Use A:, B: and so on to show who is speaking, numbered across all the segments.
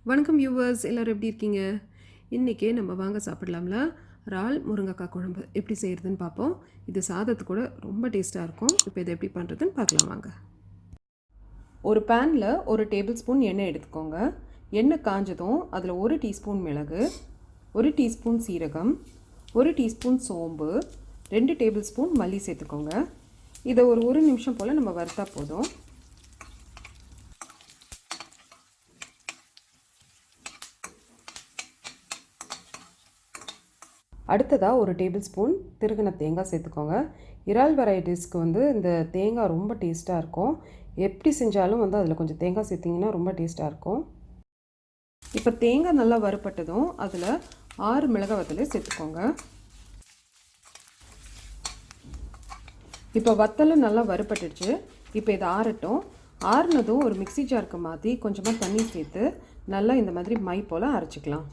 A: வணக்கம் வியூவர்ஸ், எல்லோரும் எப்படி இருக்கீங்க? இன்றைக்கி நம்ம வாங்க சாப்பிடலாம்ல இறால் முருங்கைக்காய் குழம்பு எப்படி செய்கிறதுன்னு பார்ப்போம். இது சாதத்து கூட ரொம்ப டேஸ்ட்டாக இருக்கும். இப்போ இதை எப்படி பண்ணுறதுன்னு பார்க்கலாம் வாங்க. ஒரு பேனில் 1 டேபிள் ஸ்பூன் எண்ணெய் எடுத்துக்கோங்க. எண்ணெய் காஞ்சதும் அதில் 1 டீஸ்பூன் மிளகு, 1 டீஸ்பூன் சீரகம், 1 டீஸ்பூன் சோம்பு, 2 டேபிள் ஸ்பூன் மல்லி சேர்த்துக்கோங்க. இதை ஒரு நிமிஷம் போல் நம்ம வறுத்தா போதும். அடுத்ததாக 1 டேபிள் ஸ்பூன் திருகின தேங்காய் சேர்த்துக்கோங்க. இறால் வெரைட்டிஸ்க்கு இந்த தேங்காய் ரொம்ப டேஸ்ட்டாக இருக்கும். எப்படி செஞ்சாலும் அதில் கொஞ்சம் தேங்காய் சேர்த்திங்கன்னா ரொம்ப டேஸ்ட்டாக இருக்கும். இப்போ தேங்காய் நல்லா வறுப்பட்டதும் அதில் 6 மிளகாய் வத்தலை சேர்த்துக்கோங்க. இப்போ வத்தலை நல்லா வறுப்பட்டுடுச்சு. இப்போ இதை ஆறட்டும். ஆறுனதும் ஒரு மிக்சி ஜாருக்கு மாற்றி கொஞ்சமாக தண்ணி சேர்த்து நல்லா இந்த மாதிரி மை போல் அரைச்சிக்கலாம்.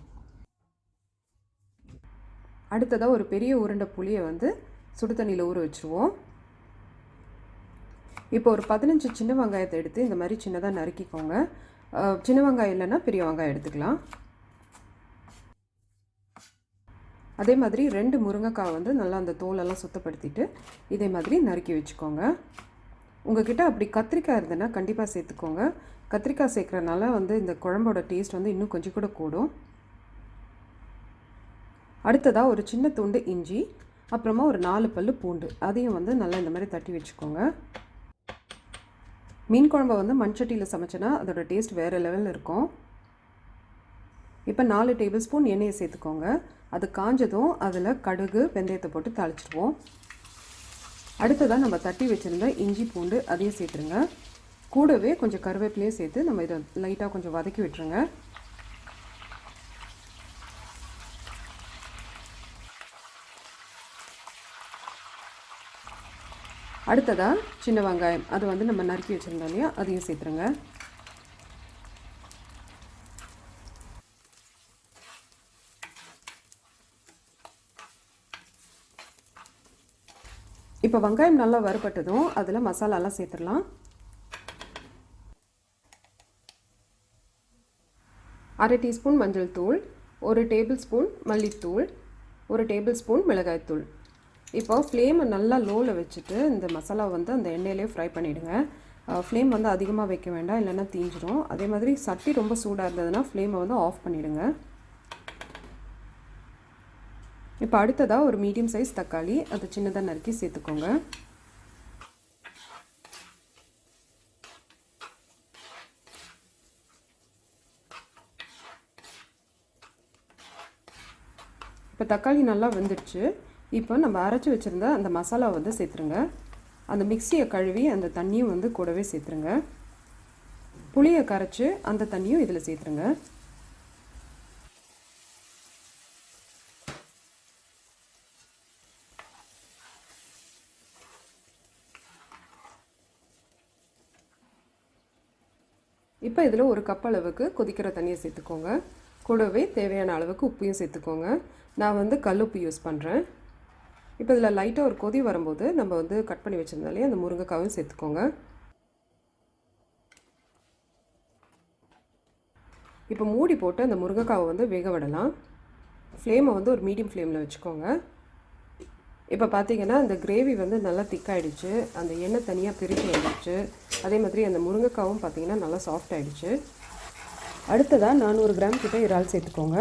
A: அடுத்ததாக ஒரு பெரிய உருண்டை புளியை சுடு தண்ணியில் ஊற வச்சுருவோம். இப்போ ஒரு 15 சின்ன வெங்காயத்தை எடுத்து இந்த மாதிரி சின்னதாக நறுக்கிக்கோங்க. சின்ன வெங்காயம் இல்லைன்னா பெரிய வெங்காயம் எடுத்துக்கலாம். அதே மாதிரி 2 முருங்கைக்காய் நல்லா அந்த தோலெல்லாம் சுத்தப்படுத்திட்டு இதே மாதிரி நறுக்கி வச்சுக்கோங்க. உங்கள்கிட்ட அப்படி கத்திரிக்காய் இருந்ததுன்னா கண்டிப்பாக சேர்த்துக்கோங்க. கத்திரிக்காய் சேர்க்குறதுனால இந்த குழம்போட டேஸ்ட் இன்னும் கொஞ்சம் கூட கூடும். அடுத்ததாக ஒரு சின்ன துண்டு இஞ்சி, அப்புறமா ஒரு 4 பல்லு பூண்டு, அதையும் நல்லா இந்த மாதிரி தட்டி வச்சுக்கோங்க. மீன் குழம்பை மண்சட்டியில் சமைச்சனா அதோட டேஸ்ட் வேறு லெவலில் இருக்கும். இப்போ 4 டேபிள் ஸ்பூன் எண்ணெயை சேர்த்துக்கோங்க. அது காஞ்சதும் அதில் கடுகு வெந்தயத்தை போட்டு தாளிச்சிடுவோம். அடுத்ததாக நம்ம தட்டி வச்சுருந்த இஞ்சி பூண்டு அதையும் சேர்த்துருங்க. கூடவே கொஞ்சம் கருவேப்பிலையும் சேர்த்து நம்ம இதை லைட்டாக கொஞ்சம் வதக்கி விட்டுருங்க. அடுத்ததாக சின்ன வெங்காயம் அது நம்ம நறுக்கி வச்சுருந்தோம் இல்லையா, அதையும் சேர்த்துருங்க. இப்போ வெங்காயம் நல்லா வறுபட்டதும் அதில் மசாலாலாம் சேர்த்துடலாம். 1/2 டீஸ்பூன் மஞ்சள் தூள், 1 டேபிள் ஸ்பூன் மல்லித்தூள், 1 டேபிள் ஸ்பூன் மிளகாய்த்தூள். இப்போ ஃப்ளேமை நல்லா லோவில் வச்சுட்டு இந்த மசாலா அந்த எண்ணெயிலே ஃப்ரை பண்ணிவிடுங்க. ஃப்ளேம் அதிகமாக வைக்க வேண்டாம், இல்லைன்னா தீஞ்சிரும். அதே மாதிரி சட்டி ரொம்ப சூடாக இருந்ததுன்னா ஃப்ளேமை ஆஃப் பண்ணிவிடுங்க. இப்போ அடுத்ததாக ஒரு மீடியம் சைஸ் தக்காளி அதை சின்னதாக நறுக்கி சேர்த்துக்கோங்க. இப்போ தக்காளி நல்லா வெந்துடுச்சு. இப்போ நம்ம அரைச்சி வச்சுருந்த அந்த மசாலாவை சேர்த்துருங்க. அந்த மிக்சியை கழுவி அந்த தண்ணியும் கூடவே சேர்த்துருங்க. புளியை கரைச்சி அந்த தண்ணியும் இதில் சேர்த்துருங்க. இப்போ இதில் 1 கப் அளவுக்கு கொதிக்கிற தண்ணியை சேர்த்துக்கோங்க. கூடவே தேவையான அளவுக்கு உப்பையும் சேர்த்துக்கோங்க. நான் கல்லுப்பு யூஸ் பண்ணுறேன். இப்போ இதில் லைட்டாக ஒரு கொதி வரும்போது நம்ம கட் பண்ணி வச்சுருந்தாலே அந்த முருங்கைக்காயும் சேர்த்துக்கோங்க. இப்போ மூடி போட்டு அந்த முருங்கைக்காவை வேக விடலாம். ஃப்ளேமை ஒரு மீடியம் ஃப்ளேமில் வச்சுக்கோங்க. இப்போ பார்த்தீங்கன்னா அந்த கிரேவி நல்லா திக்காயிடுச்சு. அந்த எண்ணெய் தனியாக பிரித்து வந்துடுச்சு. அதே மாதிரி அந்த முருங்கைக்காவும் பார்த்திங்கன்னா நல்லா சாஃப்ட் ஆகிடுச்சு. அடுத்ததாக 400 கிராம் கிட்ட இறால் சேர்த்துக்கோங்க.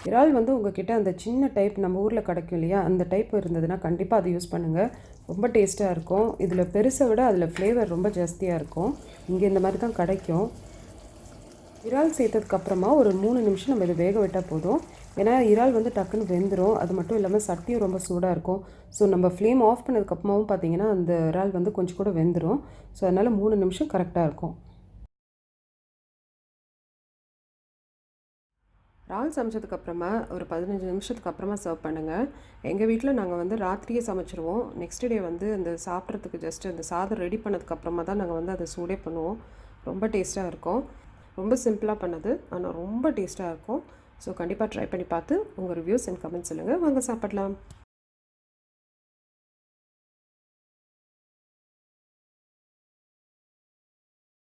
A: இறால் உங்கள்கிட்ட அந்த சின்ன டைப் நம்ம ஊரில் கிடைக்கும் இல்லையா, அந்த டைப் இருந்ததுன்னா கண்டிப்பாக அதை யூஸ் பண்ணுங்கள். ரொம்ப டேஸ்ட்டாக இருக்கும். இதில் பெருசை விட அதில் ஃப்ளேவர் ரொம்ப ஜாஸ்தியாக இருக்கும். இங்கே இந்த மாதிரி தான் கிடைக்கும். இறால் சேர்த்ததுக்கப்புறமா ஒரு 3 நிமிஷம் நம்ம இதை வேக விட்டால் போதும். ஏன்னா இறால் டக்குன்னு வெந்துடும். அது மட்டும் இல்லாமல் சட்டியும் ரொம்ப சூடாக இருக்கும். ஸோ நம்ம ஃப்ளேம் ஆஃப் பண்ணதுக்கப்புறமாவும் பார்த்திங்கன்னா அந்த இறால் கொஞ்சம் கூட வெந்துடும். ஸோ அதனால் 3 நிமிஷம் கரெக்டாக இருக்கும். இறால் சமைச்சதுக்கப்புறமா ஒரு 15 நிமிஷத்துக்கு அப்புறமா சர்வ் பண்ணுங்கள். எங்கள் வீட்டில் நாங்கள் ராத்திரியே சமைச்சிருவோம். நெக்ஸ்ட் டே அந்த சாப்பிட்றதுக்கு ஜஸ்ட் அந்த சாதம் ரெடி பண்ணதுக்கப்புறமா தான் நாங்கள் அதை சூடே பண்ணுவோம். ரொம்ப டேஸ்ட்டாக இருக்கும். ரொம்ப சிம்பிளாக பண்ணது, ஆனால் ரொம்ப டேஸ்ட்டாக இருக்கும். ஸோ கண்டிப்பாக ட்ரை பண்ணி பார்த்து உங்கள் ரிவ்யூஸ் அண்ட் கமெண்ட்ஸ் சொல்லுங்கள். வாங்க சாப்பிடலாம்.